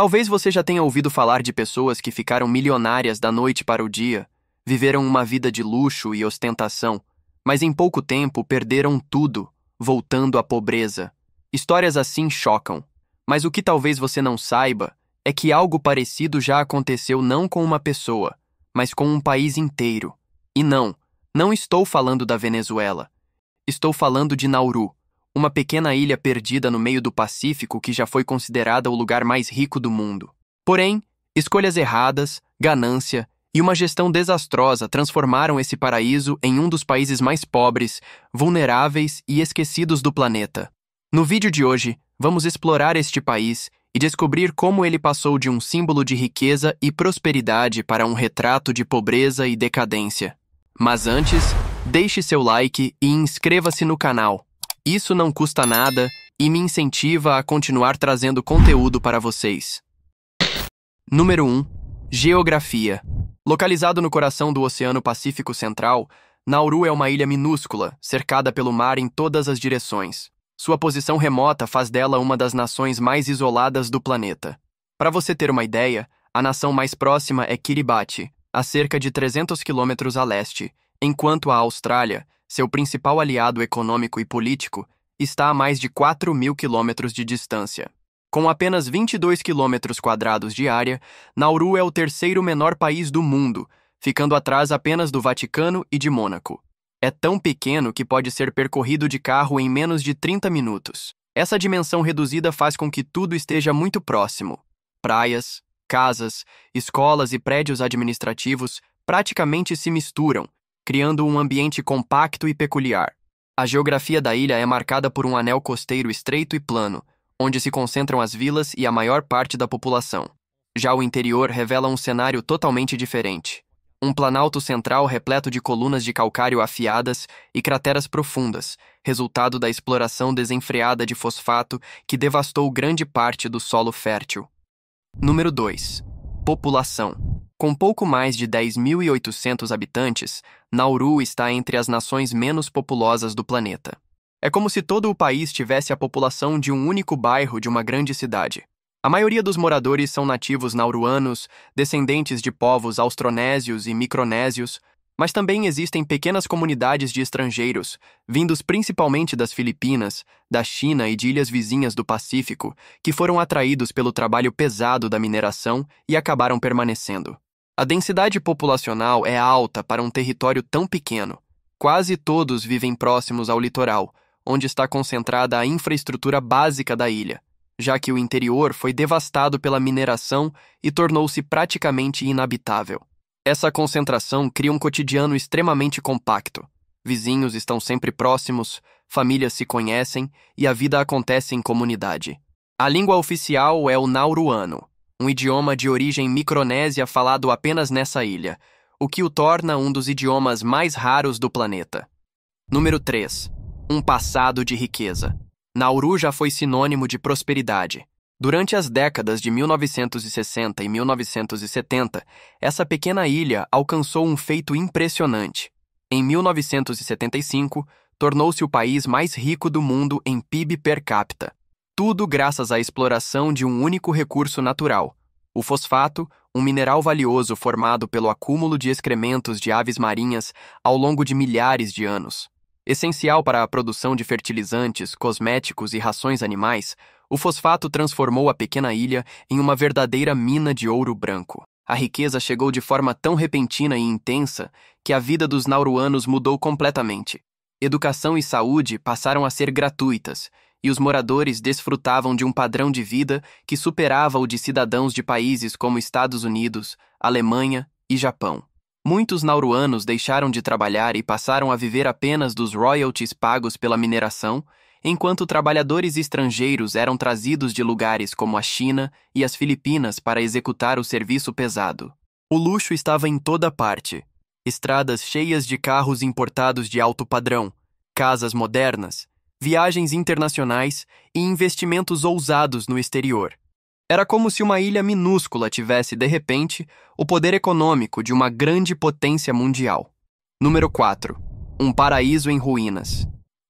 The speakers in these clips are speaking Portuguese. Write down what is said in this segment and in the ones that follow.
Talvez você já tenha ouvido falar de pessoas que ficaram milionárias da noite para o dia, viveram uma vida de luxo e ostentação, mas em pouco tempo perderam tudo, voltando à pobreza. Histórias assim chocam, mas o que talvez você não saiba é que algo parecido já aconteceu não com uma pessoa, mas com um país inteiro. E não estou falando da Venezuela. Estou falando de Nauru, uma pequena ilha perdida no meio do Pacífico que já foi considerada o lugar mais rico do mundo. Porém, escolhas erradas, ganância e uma gestão desastrosa transformaram esse paraíso em um dos países mais pobres, vulneráveis e esquecidos do planeta. No vídeo de hoje, vamos explorar este país e descobrir como ele passou de um símbolo de riqueza e prosperidade para um retrato de pobreza e decadência. Mas antes, deixe seu like e inscreva-se no canal. Isso não custa nada e me incentiva a continuar trazendo conteúdo para vocês. Número 1. Geografia. Localizado no coração do Oceano Pacífico Central, Nauru é uma ilha minúscula, cercada pelo mar em todas as direções. Sua posição remota faz dela uma das nações mais isoladas do planeta. Para você ter uma ideia, a nação mais próxima é Kiribati, a cerca de 300 quilômetros a leste, enquanto a Austrália, seu principal aliado econômico e político, está a mais de 4.000 quilômetros de distância. Com apenas 22 quilômetros quadrados de área, Nauru é o terceiro menor país do mundo, ficando atrás apenas do Vaticano e de Mônaco. É tão pequeno que pode ser percorrido de carro em menos de 30 minutos. Essa dimensão reduzida faz com que tudo esteja muito próximo. Praias, casas, escolas e prédios administrativos praticamente se misturam, criando um ambiente compacto e peculiar. A geografia da ilha é marcada por um anel costeiro estreito e plano, onde se concentram as vilas e a maior parte da população. Já o interior revela um cenário totalmente diferente. Um planalto central repleto de colunas de calcário afiadas e crateras profundas, resultado da exploração desenfreada de fosfato que devastou grande parte do solo fértil. Número 2. População. Com pouco mais de 10.800 habitantes, Nauru está entre as nações menos populosas do planeta. É como se todo o país tivesse a população de um único bairro de uma grande cidade. A maioria dos moradores são nativos nauruanos, descendentes de povos austronésios e micronésios, mas também existem pequenas comunidades de estrangeiros, vindos principalmente das Filipinas, da China e de ilhas vizinhas do Pacífico, que foram atraídos pelo trabalho pesado da mineração e acabaram permanecendo. A densidade populacional é alta para um território tão pequeno. Quase todos vivem próximos ao litoral, onde está concentrada a infraestrutura básica da ilha, já que o interior foi devastado pela mineração e tornou-se praticamente inabitável. Essa concentração cria um cotidiano extremamente compacto. Vizinhos estão sempre próximos, famílias se conhecem e a vida acontece em comunidade. A língua oficial é o nauruano, um idioma de origem micronésia falado apenas nessa ilha, o que o torna um dos idiomas mais raros do planeta. Número 3. Um passado de riqueza. Nauru já foi sinônimo de prosperidade. Durante as décadas de 1960 e 1970, essa pequena ilha alcançou um feito impressionante. Em 1975, tornou-se o país mais rico do mundo em PIB per capita. Tudo graças à exploração de um único recurso natural, o fosfato, um mineral valioso formado pelo acúmulo de excrementos de aves marinhas ao longo de milhares de anos. Essencial para a produção de fertilizantes, cosméticos e rações animais, o fosfato transformou a pequena ilha em uma verdadeira mina de ouro branco. A riqueza chegou de forma tão repentina e intensa que a vida dos nauruanos mudou completamente. Educação e saúde passaram a ser gratuitas, e os moradores desfrutavam de um padrão de vida que superava o de cidadãos de países como Estados Unidos, Alemanha e Japão. Muitos nauruanos deixaram de trabalhar e passaram a viver apenas dos royalties pagos pela mineração, enquanto trabalhadores estrangeiros eram trazidos de lugares como a China e as Filipinas para executar o serviço pesado. O luxo estava em toda parte. Estradas cheias de carros importados de alto padrão, casas modernas, viagens internacionais e investimentos ousados no exterior. Era como se uma ilha minúscula tivesse, de repente, o poder econômico de uma grande potência mundial. Número 4. Um paraíso em ruínas.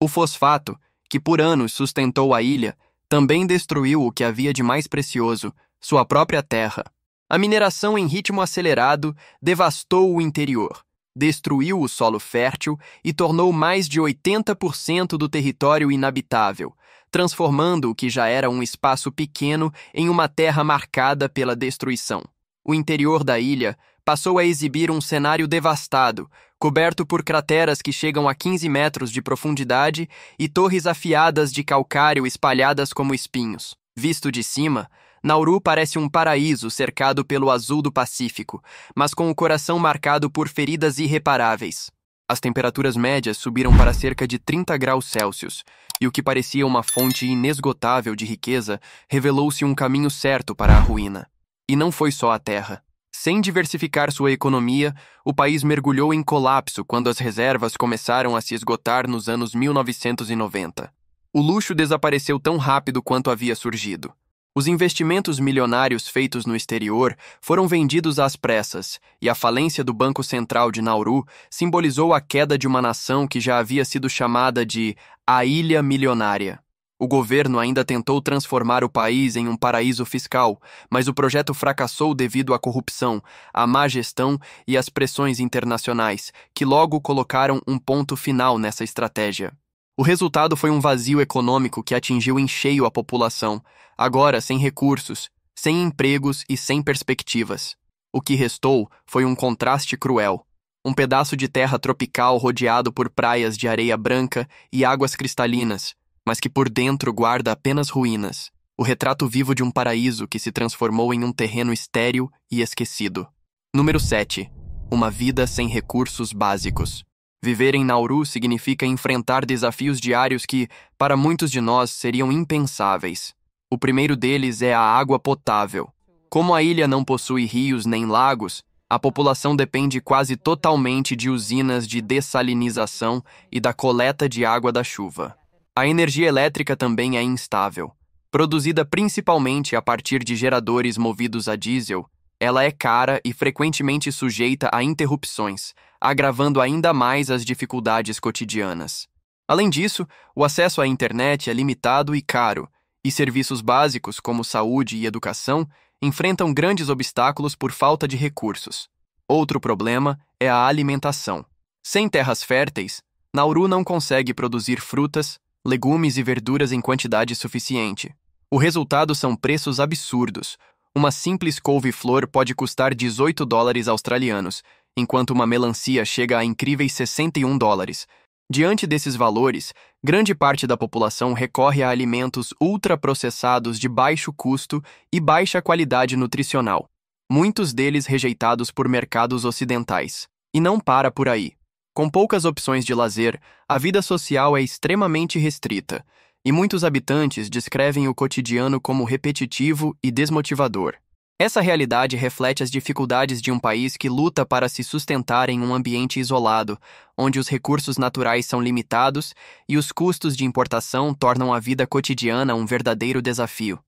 O fosfato, que por anos sustentou a ilha, também destruiu o que havia de mais precioso, sua própria terra. A mineração em ritmo acelerado devastou o interior, destruiu o solo fértil e tornou mais de 80% do território inabitável, transformando o que já era um espaço pequeno em uma terra marcada pela destruição. O interior da ilha passou a exibir um cenário devastado, coberto por crateras que chegam a 15 metros de profundidade e torres afiadas de calcário espalhadas como espinhos. Visto de cima, Nauru parece um paraíso cercado pelo azul do Pacífico, mas com o coração marcado por feridas irreparáveis. As temperaturas médias subiram para cerca de 30 graus Celsius, e o que parecia uma fonte inesgotável de riqueza revelou-se um caminho certo para a ruína. E não foi só a terra. Sem diversificar sua economia, o país mergulhou em colapso quando as reservas começaram a se esgotar nos anos 1990. O luxo desapareceu tão rápido quanto havia surgido. Os investimentos milionários feitos no exterior foram vendidos às pressas, e a falência do Banco Central de Nauru simbolizou a queda de uma nação que já havia sido chamada de a Ilha Milionária. O governo ainda tentou transformar o país em um paraíso fiscal, mas o projeto fracassou devido à corrupção, à má gestão e às pressões internacionais, que logo colocaram um ponto final nessa estratégia. O resultado foi um vazio econômico que atingiu em cheio a população, agora sem recursos, sem empregos e sem perspectivas. O que restou foi um contraste cruel. Um pedaço de terra tropical rodeado por praias de areia branca e águas cristalinas, mas que por dentro guarda apenas ruínas. O retrato vivo de um paraíso que se transformou em um terreno estéril e esquecido. Número 7. Uma vida sem recursos básicos. Viver em Nauru significa enfrentar desafios diários que, para muitos de nós, seriam impensáveis. O primeiro deles é a água potável. Como a ilha não possui rios nem lagos, a população depende quase totalmente de usinas de dessalinização e da coleta de água da chuva. A energia elétrica também é instável. Produzida principalmente a partir de geradores movidos a diesel, ela é cara e frequentemente sujeita a interrupções, agravando ainda mais as dificuldades cotidianas. Além disso, o acesso à internet é limitado e caro, e serviços básicos como saúde e educação enfrentam grandes obstáculos por falta de recursos. Outro problema é a alimentação. Sem terras férteis, Nauru não consegue produzir frutas, legumes e verduras em quantidade suficiente. O resultado são preços absurdos. Uma simples couve-flor pode custar 18 dólares australianos, enquanto uma melancia chega a incríveis 61 dólares. Diante desses valores, grande parte da população recorre a alimentos ultraprocessados de baixo custo e baixa qualidade nutricional, muitos deles rejeitados por mercados ocidentais. E não para por aí. Com poucas opções de lazer, a vida social é extremamente restrita, e muitos habitantes descrevem o cotidiano como repetitivo e desmotivador. Essa realidade reflete as dificuldades de um país que luta para se sustentar em um ambiente isolado, onde os recursos naturais são limitados e os custos de importação tornam a vida cotidiana um verdadeiro desafio.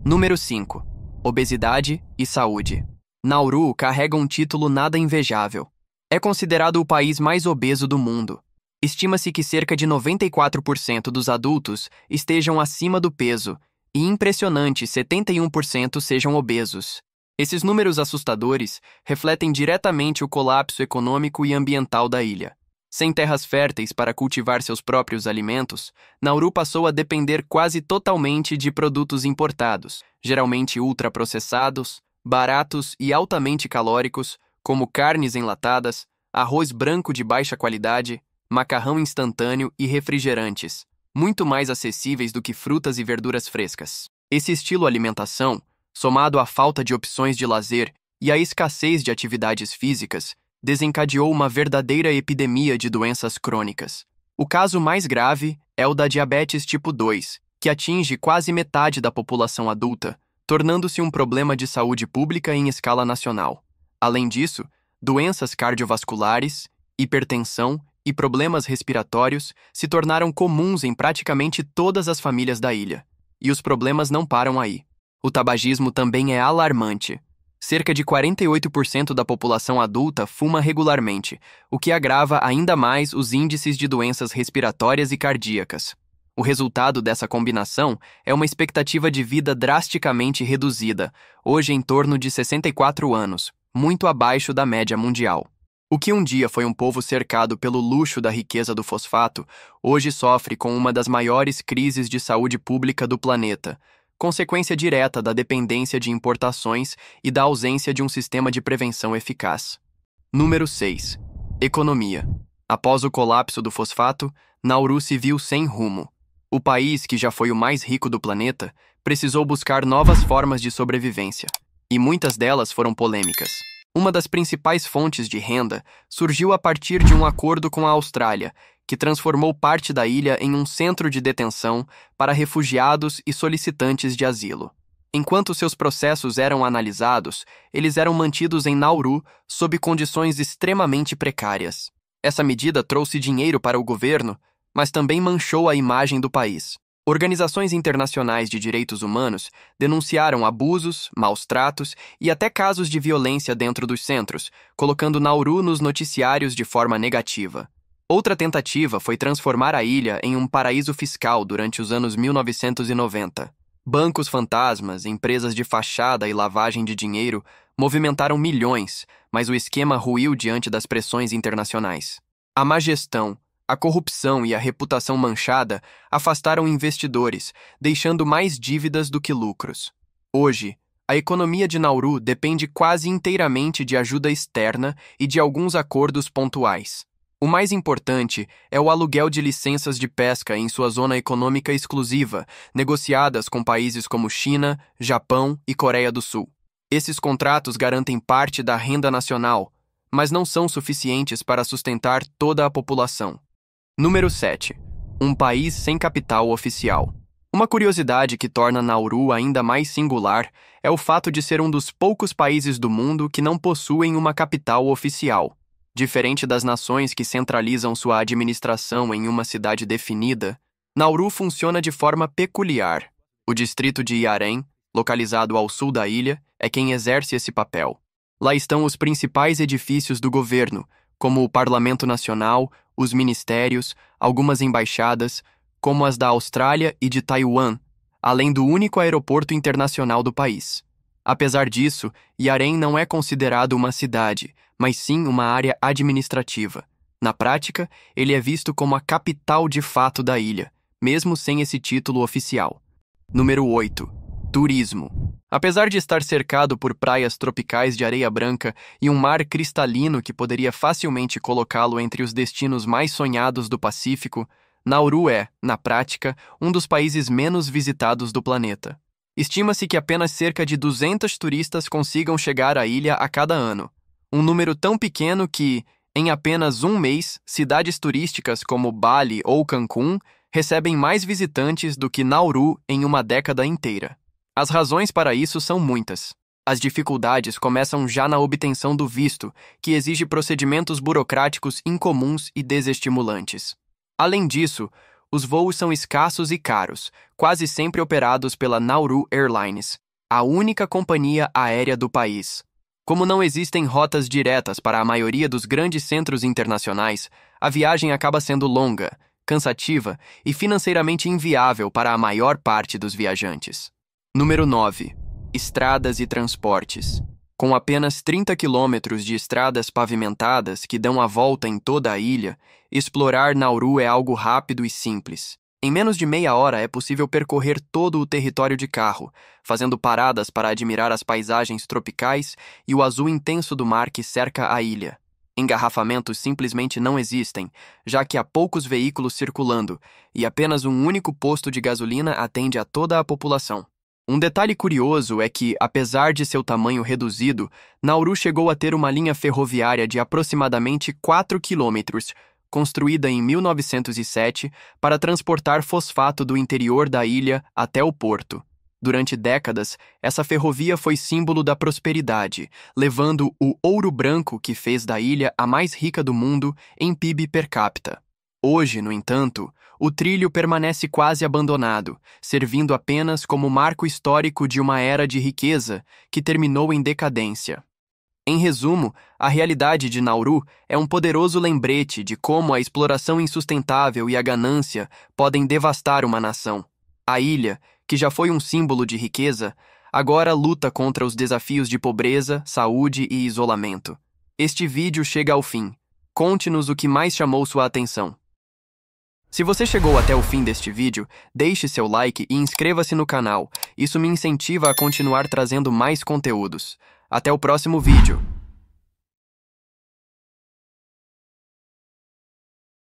Número 5. Obesidade e saúde. Nauru carrega um título nada invejável. É considerado o país mais obeso do mundo. Estima-se que cerca de 94% dos adultos estejam acima do peso, e impressionante 71% sejam obesos. Esses números assustadores refletem diretamente o colapso econômico e ambiental da ilha. Sem terras férteis para cultivar seus próprios alimentos, Nauru passou a depender quase totalmente de produtos importados, geralmente ultraprocessados, baratos e altamente calóricos, como carnes enlatadas, arroz branco de baixa qualidade, macarrão instantâneo e refrigerantes, muito mais acessíveis do que frutas e verduras frescas. Esse estilo alimentação, somado à falta de opções de lazer e à escassez de atividades físicas, desencadeou uma verdadeira epidemia de doenças crônicas. O caso mais grave é o da diabetes tipo 2, que atinge quase metade da população adulta, tornando-se um problema de saúde pública em escala nacional. Além disso, doenças cardiovasculares, hipertensão e problemas respiratórios se tornaram comuns em praticamente todas as famílias da ilha. E os problemas não param aí. O tabagismo também é alarmante. Cerca de 48% da população adulta fuma regularmente, o que agrava ainda mais os índices de doenças respiratórias e cardíacas. O resultado dessa combinação é uma expectativa de vida drasticamente reduzida, hoje em torno de 64 anos, muito abaixo da média mundial. O que um dia foi um povo cercado pelo luxo da riqueza do fosfato, hoje sofre com uma das maiores crises de saúde pública do planeta, consequência direta da dependência de importações e da ausência de um sistema de prevenção eficaz. Número 6. Economia. Após o colapso do fosfato, Nauru se viu sem rumo. O país, que já foi o mais rico do planeta, precisou buscar novas formas de sobrevivência, e muitas delas foram polêmicas. Uma das principais fontes de renda surgiu a partir de um acordo com a Austrália, que transformou parte da ilha em um centro de detenção para refugiados e solicitantes de asilo. Enquanto seus processos eram analisados, eles eram mantidos em Nauru sob condições extremamente precárias. Essa medida trouxe dinheiro para o governo, mas também manchou a imagem do país. Organizações internacionais de direitos humanos denunciaram abusos, maus-tratos e até casos de violência dentro dos centros, colocando Nauru nos noticiários de forma negativa. Outra tentativa foi transformar a ilha em um paraíso fiscal durante os anos 1990. Bancos fantasmas, empresas de fachada e lavagem de dinheiro movimentaram milhões, mas o esquema ruiu diante das pressões internacionais. A má gestão, a corrupção e a reputação manchada afastaram investidores, deixando mais dívidas do que lucros. Hoje, a economia de Nauru depende quase inteiramente de ajuda externa e de alguns acordos pontuais. O mais importante é o aluguel de licenças de pesca em sua zona econômica exclusiva, negociadas com países como China, Japão e Coreia do Sul. Esses contratos garantem parte da renda nacional, mas não são suficientes para sustentar toda a população. Número 7. Um país sem capital oficial. Uma curiosidade que torna Nauru ainda mais singular é o fato de ser um dos poucos países do mundo que não possuem uma capital oficial. Diferente das nações que centralizam sua administração em uma cidade definida, Nauru funciona de forma peculiar. O distrito de Iarém, localizado ao sul da ilha, é quem exerce esse papel. Lá estão os principais edifícios do governo, como o Parlamento Nacional, os ministérios, algumas embaixadas, como as da Austrália e de Taiwan, além do único aeroporto internacional do país. Apesar disso, Iarém não é considerado uma cidade, mas sim uma área administrativa. Na prática, ele é visto como a capital de fato da ilha, mesmo sem esse título oficial. Número 8. Turismo. Apesar de estar cercado por praias tropicais de areia branca e um mar cristalino que poderia facilmente colocá-lo entre os destinos mais sonhados do Pacífico, Nauru é, na prática, um dos países menos visitados do planeta. Estima-se que apenas cerca de 200 turistas consigam chegar à ilha a cada ano. Um número tão pequeno que, em apenas um mês, cidades turísticas como Bali ou Cancún recebem mais visitantes do que Nauru em uma década inteira. As razões para isso são muitas. As dificuldades começam já na obtenção do visto, que exige procedimentos burocráticos incomuns e desestimulantes. Além disso, os voos são escassos e caros, quase sempre operados pela Nauru Airlines, a única companhia aérea do país. Como não existem rotas diretas para a maioria dos grandes centros internacionais, a viagem acaba sendo longa, cansativa e financeiramente inviável para a maior parte dos viajantes. Número 9. Estradas e transportes. Com apenas 30 quilômetros de estradas pavimentadas que dão a volta em toda a ilha, explorar Nauru é algo rápido e simples. Em menos de meia hora é possível percorrer todo o território de carro, fazendo paradas para admirar as paisagens tropicais e o azul intenso do mar que cerca a ilha. Engarrafamentos simplesmente não existem, já que há poucos veículos circulando e apenas um único posto de gasolina atende a toda a população. Um detalhe curioso é que, apesar de seu tamanho reduzido, Nauru chegou a ter uma linha ferroviária de aproximadamente 4 quilômetros, construída em 1907 para transportar fosfato do interior da ilha até o porto. Durante décadas, essa ferrovia foi símbolo da prosperidade, levando o ouro branco que fez da ilha a mais rica do mundo em PIB per capita. Hoje, no entanto, o trilho permanece quase abandonado, servindo apenas como marco histórico de uma era de riqueza que terminou em decadência. Em resumo, a realidade de Nauru é um poderoso lembrete de como a exploração insustentável e a ganância podem devastar uma nação. A ilha, que já foi um símbolo de riqueza, agora luta contra os desafios de pobreza, saúde e isolamento. Este vídeo chega ao fim. Conte-nos o que mais chamou sua atenção. Se você chegou até o fim deste vídeo, deixe seu like e inscreva-se no canal. Isso me incentiva a continuar trazendo mais conteúdos. Até o próximo vídeo.